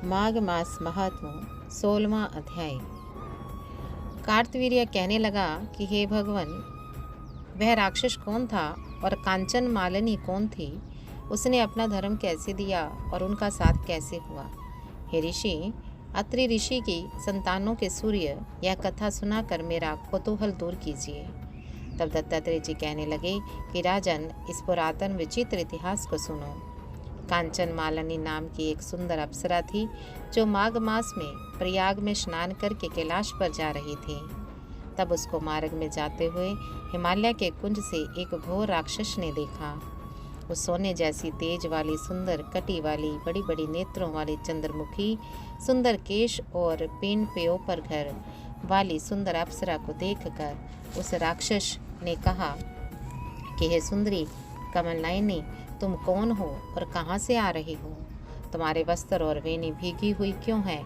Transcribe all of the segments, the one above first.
माघ मास महात्म 16वां अध्याय। कार्तवीर्य कहने लगा कि हे भगवान, वह राक्षस कौन था और कांचन मालिनी कौन थी? उसने अपना धर्म कैसे दिया और उनका साथ कैसे हुआ? हे ऋषि, अत्रि ऋषि की संतानों के सूर्य, यह कथा सुनाकर मेरा कौतूहल दूर कीजिए। तब दत्तात्रेय जी कहने लगे कि राजन, इस पुरातन विचित्र इतिहास को सुनो। कांचन मालिनी नाम की एक सुंदर अप्सरा थी जो माघ मास में प्रयाग में स्नान करके कैलाश पर जा रही थी। तब उसको मार्ग में जाते हुए हिमालय के कुंज से एक घोर राक्षस ने देखा। उस सोने जैसी तेज वाली, सुंदर कटी वाली, बड़ी बड़ी नेत्रों वाली, चंद्रमुखी, सुंदर केश और पेन पेयों पर घर वाली सुंदर अप्सरा को देखकर उस राक्षस ने कहा कि हे सुंदरी कमलनयनी, तुम कौन हो और कहाँ से आ रही हो? तुम्हारे वस्त्र और वेणी भीगी हुई क्यों है?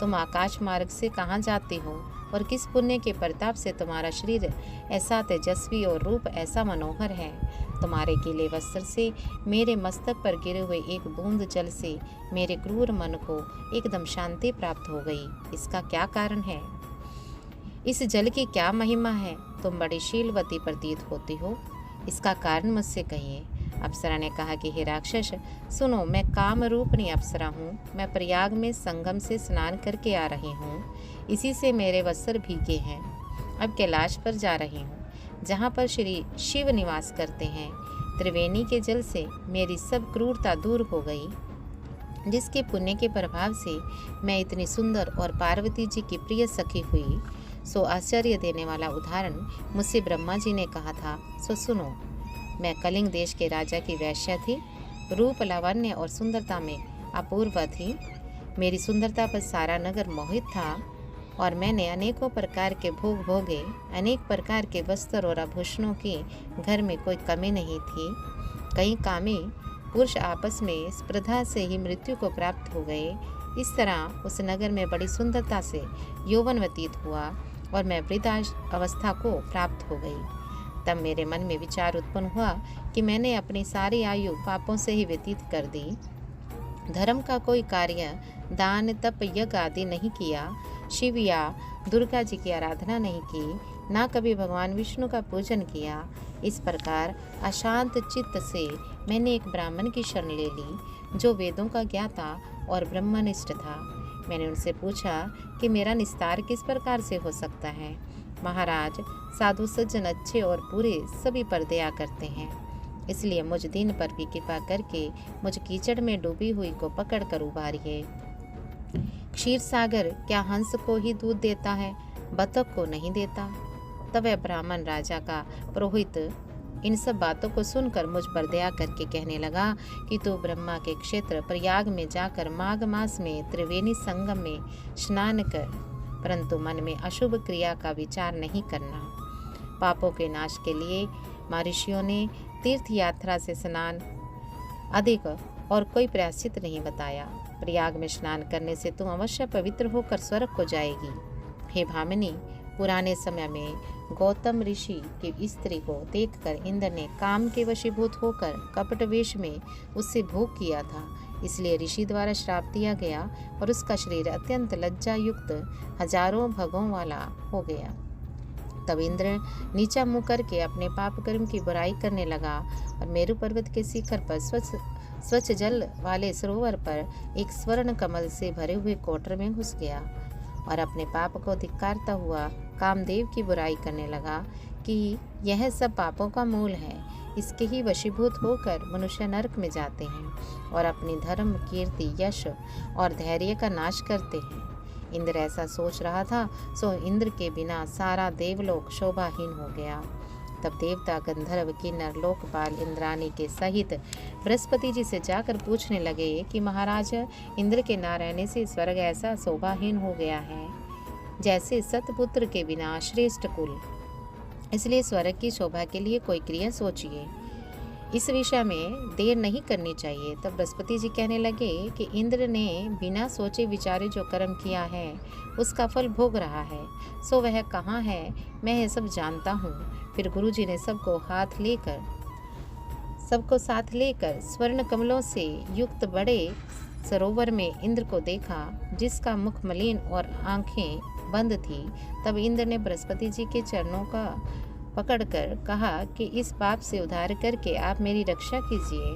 तुम आकाश मार्ग से कहाँ जाती हो और किस पुण्य के प्रताप से तुम्हारा शरीर ऐसा तेजस्वी और रूप ऐसा मनोहर है? तुम्हारे गीले वस्त्र से मेरे मस्तक पर गिरे हुए एक बूंद जल से मेरे क्रूर मन को एकदम शांति प्राप्त हो गई। इसका क्या कारण है? इस जल की क्या महिमा है? तुम बड़ी शीलवती प्रतीत होती हो, इसका कारण मुझसे कहिए। अप्सरा ने कहा कि हे राक्षस, सुनो, मैं काम रूपनी अप्सरा हूँ। मैं प्रयाग में संगम से स्नान करके आ रही हूँ, इसी से मेरे वस्त्र भीगे हैं। अब कैलाश पर जा रही हूँ, जहाँ पर श्री शिव निवास करते हैं। त्रिवेणी के जल से मेरी सब क्रूरता दूर हो गई, जिसके पुण्य के प्रभाव से मैं इतनी सुंदर और पार्वती जी की प्रिय सखी हुई। सो आश्चर्य देने वाला उदाहरण मुझसे ब्रह्मा जी ने कहा था, सो सुनो। मैं कलिंग देश के राजा की वैश्या थी, रूप लावण्य और सुंदरता में अपूर्व थी। मेरी सुंदरता पर सारा नगर मोहित था और मैंने अनेकों प्रकार के भोग भोगे। अनेक प्रकार के वस्त्र और आभूषणों की घर में कोई कमी नहीं थी। कई कामी पुरुष आपस में स्पर्धा से ही मृत्यु को प्राप्त हो गए। इस तरह उस नगर में बड़ी सुंदरता से यौवन व्यतीत हुआ और मैं वृद्धा अवस्था को प्राप्त हो गई। तब मेरे मन में विचार उत्पन्न हुआ कि मैंने अपनी सारी आयु पापों से ही व्यतीत कर दी। धर्म का कोई कार्य, दान तप यज्ञ आदि नहीं किया, शिव या दुर्गा जी की आराधना नहीं की, ना कभी भगवान विष्णु का पूजन किया। इस प्रकार अशांत चित्त से मैंने एक ब्राह्मण की शरण ले ली, जो वेदों का ज्ञाता और ब्रह्मनिष्ठ था। मैंने उनसे पूछा कि मेरा निस्तार किस प्रकार से हो सकता है। महाराज, साधु सज्जन अच्छे और बुरे सभी पर दया करते हैं, इसलिए मुझ दीन पर भी कृपा करके मुझ कीचड़ में डूबी हुई को पकड़ कर उबारिए। क्षीर सागर क्या हंस को ही दूध देता है, बतख को नहीं देता? तब वह ब्राह्मण राजा का पुरोहित इन सब बातों को सुनकर मुझ पर दया करके कहने लगा कि तू ब्रह्मा के क्षेत्र प्रयाग में जाकर माघ मास में त्रिवेणी संगम में स्नान कर, परंतु मन में अशुभ क्रिया का विचार नहीं करना। पापों के नाश के लिए महर्षियों ने तीर्थ यात्रा से स्नान अधिक और कोई प्रायश्चित नहीं बताया। प्रयाग में स्नान करने से तुम अवश्य पवित्र होकर स्वर्ग को जाएगी। हे भामिनी, पुराने समय में गौतम ऋषि की स्त्री को देखकर इंद्र ने काम के वशीभूत होकर कपट वेश में उससे भोग किया था। इसलिए ऋषि द्वारा श्राप दिया गया और उसका शरीर अत्यंत लज्जा युक्त हजारों भगों वाला हो गया। तब इंद्र नीचा मुँह करके अपने पाप कर्म की बुराई करने लगा और मेरु पर्वत के शिखर पर स्वच्छ जल वाले सरोवर पर एक स्वर्ण कमल से भरे हुए कोटर में घुस गया और अपने पाप को धिक्कारता हुआ कामदेव की बुराई करने लगा कि यह सब पापों का मूल है। इसके ही वशीभूत होकर मनुष्य नरक में जाते हैं और अपनी धर्म, कीर्ति, यश और धैर्य का नाश करते हैं। इंद्र ऐसा सोच रहा था, सो इंद्र के बिना सारा देवलोक शोभाहीन हो गया। तब देवता, गंधर्व, किन्नर, लोकपाल इंद्राणी के सहित बृहस्पति जी से जाकर पूछने लगे कि महाराज, इंद्र के ना रहने से स्वर्ग ऐसा शोभाहीन हो गया है जैसे सतपुत्र के बिना श्रेष्ठ कुल। इसलिए स्वर्ग की शोभा के लिए कोई क्रिया सोचिए, इस विषय में देर नहीं करनी चाहिए। तब बृहस्पति जी कहने लगे कि इंद्र ने बिना सोचे विचारे जो कर्म किया है उसका फल भोग रहा है, सो वह कहाँ है, मैं यह सब जानता हूँ। फिर गुरु जी ने सबको साथ लेकर स्वर्ण कमलों से युक्त बड़े सरोवर में इंद्र को देखा, जिसका मुख मलिन और आंखें बंद थी, तब इंद्र ने बृहस्पति जी के चरणों का पकड़कर कहा कि इस पाप से उद्धार करके आप मेरी रक्षा कीजिए।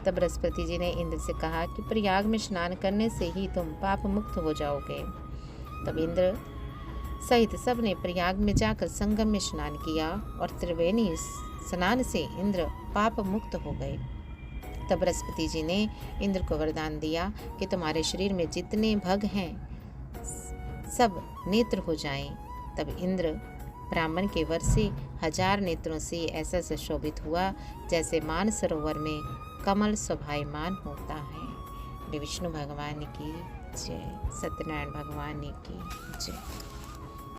तब बृहस्पति जी ने इंद्र से कहा कि प्रयाग में स्नान करने से ही तुम पाप मुक्त हो जाओगे। तब इंद्र सहित सब ने प्रयाग में जाकर संगम में स्नान किया और त्रिवेणी स्नान से इंद्र पाप मुक्त हो गए। तब बृहस्पति जी ने इंद्र को वरदान दिया कि तुम्हारे शरीर में जितने भग हैं सब नेत्र हो जाएं। तब इंद्र ब्राह्मण के वर से 1000 नेत्रों से ऐसा सुशोभित हुआ जैसे मान सरोवर में कमल शोभायमान होता है। विष्णु भगवान की जय, सत्यनारायण भगवान की जय।